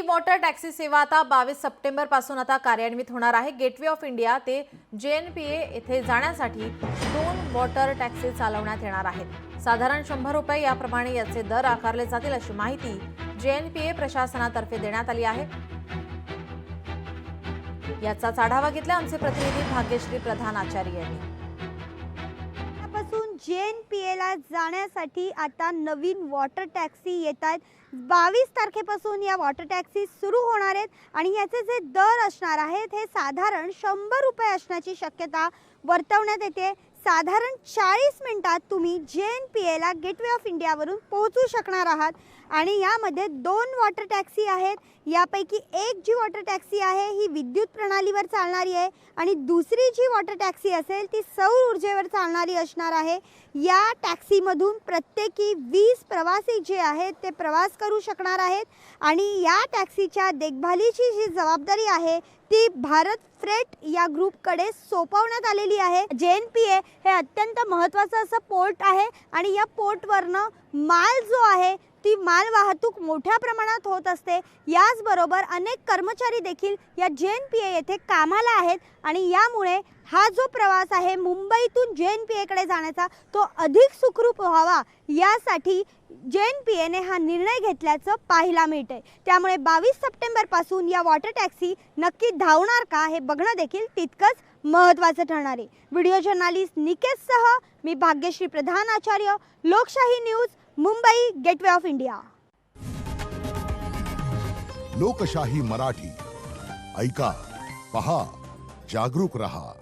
Water taxi सेवा आता 22 September पासून आता कार्यान्वित होणार आहे। गेटवे ऑफ इंडिया ते JNPA येथे जाण्यासाठी 2 वॉटर टॅक्सी चालवण्यात येणार आहेत। साधारण 100 रुपये याप्रमाणे याचे दर आकारले जातील अशी माहिती JNPA प्रशासनातर्फे देण्यात आली आहे। याचा आढावा घेतला आमचे प्रतिनिधी भाग्यश्री प्रधान आचार्य यांनी। JNPA ला जाण्यासाठी आता नवीन वॉटर टॅक्सी येतात। 22 तारखेपासून या वॉटर टॅक्सी सुरू होणार आहेत आणि याचे जे दर असणार आहेत हे साधारण 100 रुपये असण्याची शक्यता वर्तवण्यात येते। साधारण 40 मिनिटात तुम्ही JNPA ला गेटवे ऑफ इंडिया वरून पोहोचू शकणार आहात आणि यामध्ये 2 वॉटर टॅक्सी आहेत। यापैकी एक जी वॉटर टॅक्सी आहे ही विद्युत प्रणालीवर चालणारी आहे आणि दुसरी जी वॉटर टॅक्सी असेल ती सौर ऊर्जेवर चालणारी असणार आहे। या टॅक्सीमधून प्रत्येकी 20 प्रवासी जे आहेत ते प्रवास करू शकणार आहेत आणि या टॅक्सीच्या देखभालीची जी जबाबदारी आहे ती भारत फ्रेट या ग्रुपकडे सोपवण्यात आलेली आहे। JNPA हे अत्यंत महत्त्वाचं असं पोर्ट आहे आणि या पोर्टवरनं माल जो आहे ती माल वाहतूक मोठ्या प्रमाणात होत असते। याचबरोबर अनेक कर्मचारी देखील या JNPA येथे कामाला आहेत आणि यामुळे हा जो प्रवास आहे मुंबईतून JNPA कडे जाण्याचा तो अधिक सुखरूप व्हावा यासाठी JNPA ने हा निर्णय घेतल्याचं पाहायला मिळतंय। त्यामुळे 22 सप्टेंबर पासून या वॉटर टॅक्सी नक्की धावणार का हे बघणं देखील तितकंच महत्त्वाचं ठरणार आहे। व्हिडिओ जर्नलिस्ट निकेशसह मी भाग्यश्री प्रधान आचार्य, लोकशाही news, Mumbai, gateway of India. लोकशाही मराठी ऐका, पहा, जागरूक रहा।